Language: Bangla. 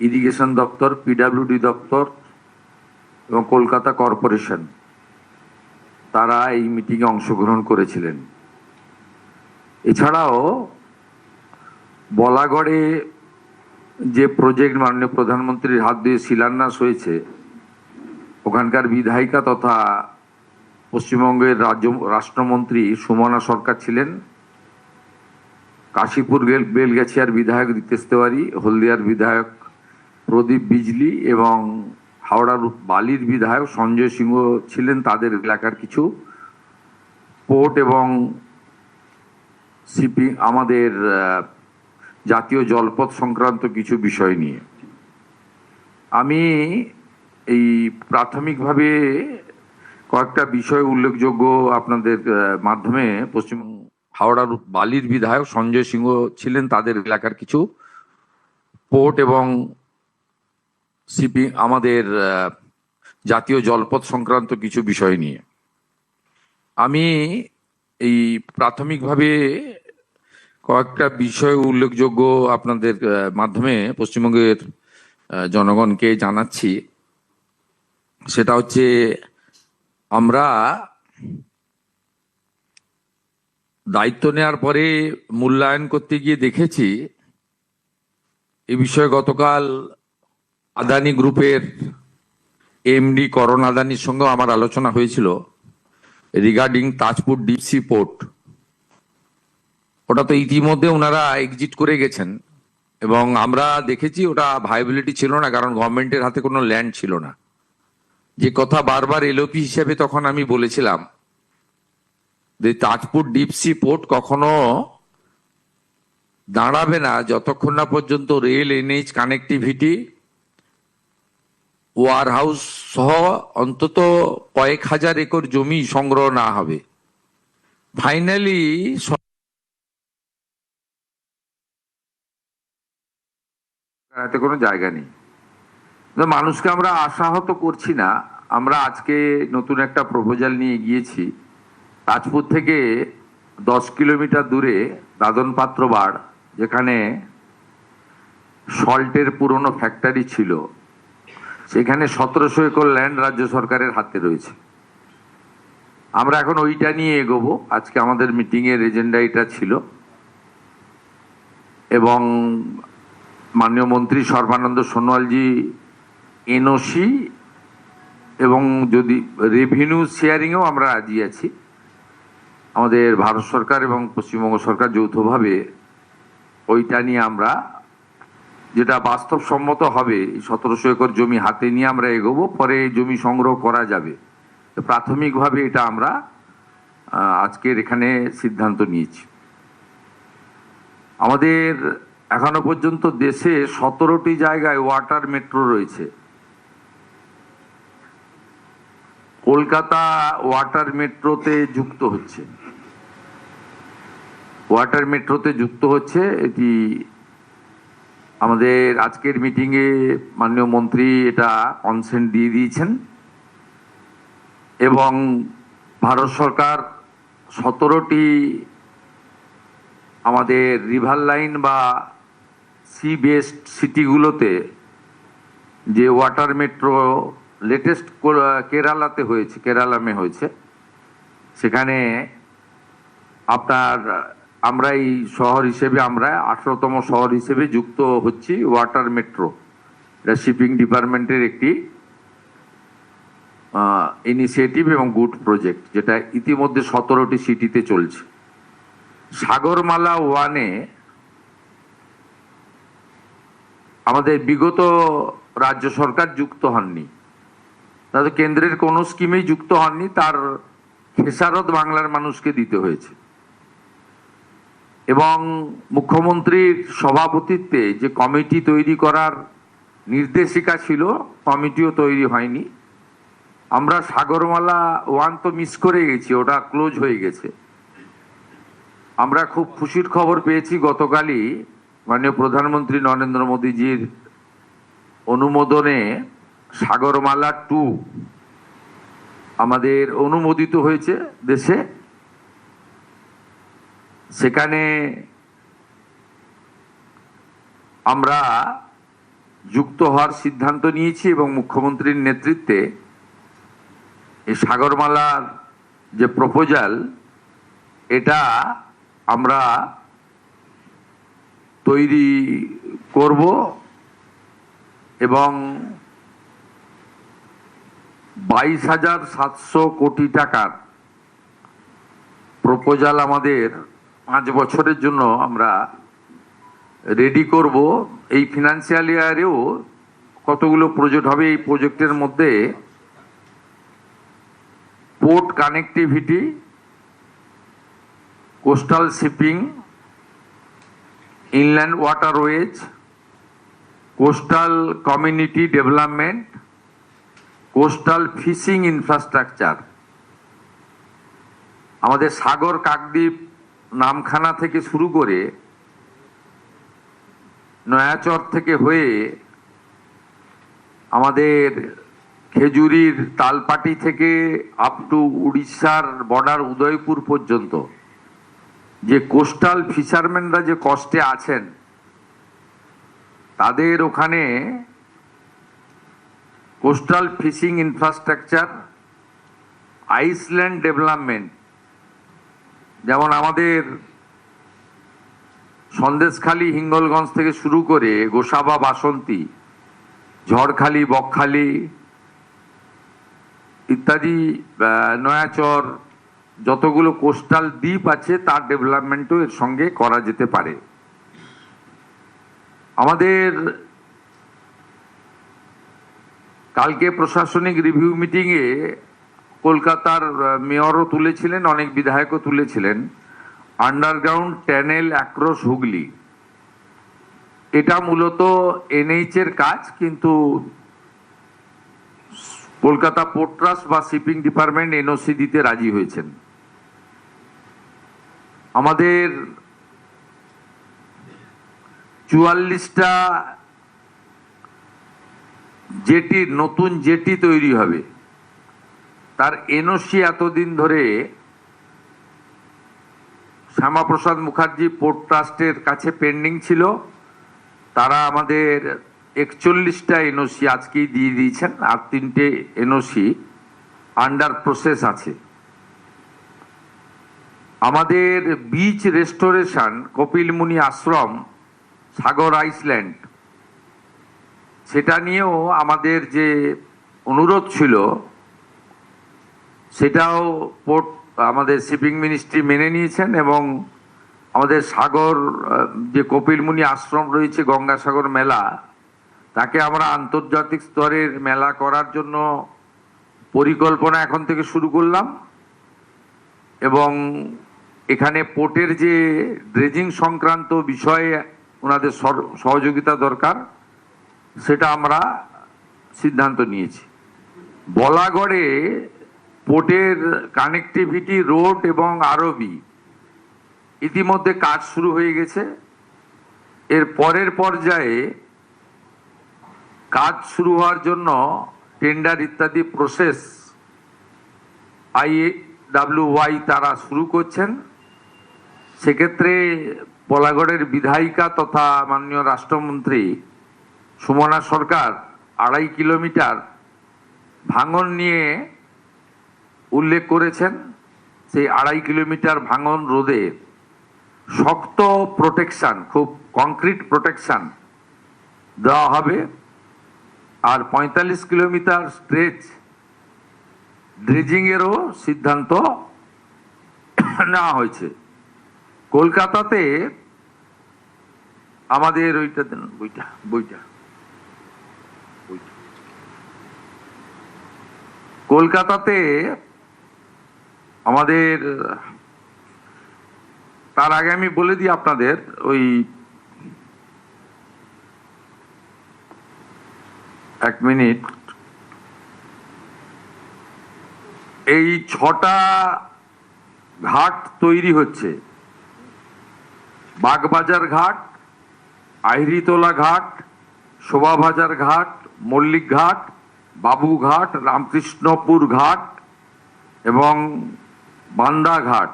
ইরিগেশন দপ্তর, পিডব্লিউডি দপ্তর এবং কলকাতা কর্পোরেশন তারা এই মিটিংয়ে অংশগ্রহণ করেছিলেন। এছাড়াও বলাগড়ে যে প্রজেক্ট মাননীয় প্রধানমন্ত্রীর হাত দিয়ে শিলান্যাস হয়েছে, ওখানকার বিধায়িকা তথা পশ্চিমবঙ্গের রাষ্ট্রমন্ত্রী সুমনা সরকার ছিলেন, কাশীপুর বেলগাছিয়ার বিধায়ক রিতেশ তেওয়ারি, হলদিয়ার বিধায়ক প্রদীপ বিজলি এবং হাওড়ার বালির বিধায়ক সঞ্জয় সিংহ ছিলেন। তাদের এলাকার কিছু পোর্ট এবং শিপিং, আমাদের জাতীয় জলপথ সংক্রান্ত কিছু বিষয় নিয়ে আমি এই প্রাথমিকভাবে কয়েকটা বিষয় উল্লেখযোগ্য আপনাদের মাধ্যমে পশ্চিম হাওড়ার বালির বিধায়ক সঞ্জয় সিংহ ছিলেন, তাদের এলাকার কিছু পোর্ট এবং শিপিং, আমাদের জাতীয় জলপথ সংক্রান্ত কিছু বিষয় নিয়ে আমি এই প্রাথমিকভাবে কয়েকটা বিষয় উল্লেখযোগ্য আপনাদের মাধ্যমে পশ্চিমবঙ্গের জনগণকে জানাচ্ছি। সেটা হচ্ছে, আমরা দায়িত্ব নেওয়ার পরে মূল্যায়ন করতে গিয়ে দেখেছি এই বিষয়ে গতকাল আদানি গ্রুপের এমডি করণ আদানির সঙ্গে আমার আলোচনা হয়েছিল regarding Tajpur deep sea port. ওটা তো ইতিমধ্যে ওনারা এক্সিট করে গেছেন এবং আমরা দেখেছি ওটা ভায়াবিলিটি ছিল না, কারণ গভর্নমেন্টের হাতে কোনো ল্যান্ড ছিল না। যে কথা বারবার এলওপি হিসেবে তখন আমি বলেছিলাম যে তাজপুর ডিপ সি পোর্ট কখনো দাঁড়াবে না যতক্ষণ না পর্যন্ত rail, NH connectivity, warehouse সহ অন্তত কয়েক হাজার একর জমি সংগ্রহ না হবে। ফাইনালি এতে কোনো জায়গা নেই। মানুষকে আমরা আশাহত করছি না। আমরা আজকে নতুন একটা প্রপোজাল নিয়ে গিয়েছি। তাজপুর থেকে 10 কিলোমিটার দূরে দাদন পাত্র বাড়, যেখানে সল্টের পুরনো ফ্যাক্টরি ছিল, সেখানে 1700 একর ল্যান্ড রাজ্য সরকারের হাতে রয়েছে। আমরা এখন ওইটা নিয়ে এগোবো। আজকে আমাদের মিটিংয়ের এজেন্ডা এটা ছিল এবং মাননীয় মন্ত্রী সর্বানন্দ সোনোয়ালজি এনওসি এবং যদি রেভিনিউ শেয়ারিংয়েও আমরা রাজি আছি। আমাদের ভারত সরকার এবং পশ্চিমবঙ্গ সরকার যৌথভাবে ওইটা নিয়ে আমরা, যেটা বাস্তবসম্মত হবে, 1700 একর জমি হাতে নিয়ে আমরা এগোবো। পরে জমি সংগ্রহ করা যাবে। প্রাথমিকভাবে এটা আমরা আজকের এখানে সিদ্ধান্ত নিয়েছি। আমাদের এখনো পর্যন্ত দেশে 17টি জায়গায় ওয়াটার মেট্রো রয়েছে। কলকাতা ওয়াটার মেট্রোতে যুক্ত হচ্ছে। ওয়াটার মেট্রোতে যুক্ত হচ্ছে। এটি আমাদের আজকের মিটিংয়ে মাননীয় মন্ত্রী এটা কনসেন্ট দিয়ে দিয়েছেন এবং ভারত সরকার 17টি আমাদের রিভার লাইন বা সি বেসড সিটিগুলোতে যে ওয়াটার মেট্রো লেটেস্ট কেরালাতে হয়েছে, কেরালামে হয়েছে, সেখানে আপনার আমরা এই শহর হিসেবে, আমরা 18তম শহর হিসেবে যুক্ত হচ্ছি ওয়াটার মেট্রো। এটা শিপিং ডিপার্টমেন্টের একটি ইনিশিয়েটিভ এবং গুড প্রজেক্ট, যেটা ইতিমধ্যে 17টি সিটিতে চলছে। সাগরমালা 1-এ আমাদের বিগত রাজ্য সরকার যুক্ত হননি, তাদের কেন্দ্রের কোনো স্কিমেই যুক্ত হননি। তার খেসারত বাংলার মানুষকে দিতে হয়েছে এবং মুখ্যমন্ত্রীর সভাপতিত্বে যে কমিটি তৈরি করার নির্দেশিকা ছিল, কমিটিও তৈরি হয়নি। আমরা সাগরমালা 1 তো মিস করে গেছি, ওটা ক্লোজ হয়ে গেছে। আমরা খুব খুশির খবর পেয়েছি গতকালই মাননীয় প্রধানমন্ত্রী নরেন্দ্র মোদীজির অনুমোদনে সাগরমালা 2 আমাদের অনুমোদিত হয়েছে দেশে। সেখানে আমরা যুক্ত হওয়ার সিদ্ধান্ত নিয়েছি এবং মুখ্যমন্ত্রীর নেতৃত্বে এই সাগরমালার যে প্রপোজাল এটা আমরা তৈরি করব এবং 22,700 কোটি টাকার প্রপোজাল আমাদের 5 বছরের জন্য আমরা রেডি করব। এই ফিনান্সিয়াল ইয়ারেও কতগুলো প্রজেক্ট হবে। এই প্রজেক্টের মধ্যে port connectivity, coastal shipping, inland waterways, coastal community development, coastal fishing infrastructure. আমাদের সাগর কাকদ্বীপ নামখানা থেকে শুরু করে নয়াচর থেকে হয়ে আমাদের খেজুরির তালপাটি থেকে আপ টু উড়িষ্যার বর্ডার উদয়পুর পর্যন্ত যে কোস্টাল ফিশারম্যানরা যে কষ্টে আছেন তাদের ওখানে coastal fishing infrastructure, island development, যেমন আমাদের সন্দেশখালী হিঙ্গলগঞ্জ থেকে শুরু করে গোসাবা, বাসন্তী, ঝড়খালি, বকখালি ইত্যাদি নয়াচর যতগুলো কোস্টাল দ্বীপ আছে তার ডেভেলপমেন্টও এর সঙ্গে করা যেতে পারে। আমাদের কালকে প্রশাসনিক রিভিউ মিটিংয়ে কলকাতার মেয়রও তুলেছিলেন, অনেক বিধায়কও তুলেছিলেন, আন্ডারগ্রাউন্ড টানেল অ্যাক্রস হুগলি। এটা মূলত এনএইচ এর কাজ, কিন্তু কলকাতা পোর্ট ট্রাস্ট বা শিপিং ডিপার্টমেন্ট এনওসি দিতে রাজি হয়েছেন। আমাদের 44টা জেটি, নতুন জেটি তৈরি হবে, তার এনওসি এতদিন ধরে শ্যামাপ্রসাদ মুখার্জি পোর্ট ট্রাস্টের কাছে পেন্ডিং ছিল। তারা আমাদের 41টা এনওসি আজকেই দিয়ে দিয়েছেন, আর 3টে এনওসি আন্ডার প্রসেস আছে। আমাদের বিচ রেস্টোরেশন, কপিলমুনি আশ্রম, সাগর আইসল্যান্ড, সেটা নিয়েও আমাদের যে অনুরোধ ছিল সেটাও পোর্ট আমাদের শিপিং মিনিস্ট্রি মেনে নিয়েছেন এবং আমাদের সাগর যে কপিলমুনি আশ্রম রয়েছে, গঙ্গাসাগর মেলা, তাকে আমরা আন্তর্জাতিক স্তরের মেলা করার জন্য পরিকল্পনা এখন থেকে শুরু করলাম এবং এখানে পোর্টের যে ড্রেজিং সংক্রান্ত বিষয়ে ওনাদের সহযোগিতা দরকার সেটা আমরা সিদ্ধান্ত নিয়েছি। বলাগড়ে পোর্টের কানেক্টিভিটি রোড এবং আরবি ইতিমধ্যে কাজ শুরু হয়ে গেছে। এর পরের পর্যায়ে কাজ শুরু হওয়ার জন্য টেন্ডার ইত্যাদি প্রসেস IWY তারা শুরু করছেন। সেক্ষেত্রে বলাগড়ের বিধায়িকা তথা মাননীয় রাষ্ট্রমন্ত্রী সুমনা সরকার 2.5 কিলোমিটার ভাঙন নিয়ে উল্লেখ করেছেন। সেই 2.5 কিলোমিটার ভাঙন রোধে শক্ত প্রোটেকশন, খুব কংক্রিট প্রোটেকশন দেওয়া হবে। আর 45 কিলোমিটার স্ট্রেচ ড্রেজিং এরও সিদ্ধান্ত নেওয়া হয়েছে। কলকাতাতে আমাদের ওইটা দেন, বইটা কলকাতাতে আমাদের, তার আগে আমি বলে দিই আপনাদের, ওই 1 মিনিট, এই 6টা ঘাট তৈরি হচ্ছে। বাগবাজার ঘাট, আহিরিতলা ঘাট, শোভাবাজার ঘাট, মল্লিক ঘাট, বাবুঘাট, রামকৃষ্ণপুর ঘাট এবং বান্দা ঘাট।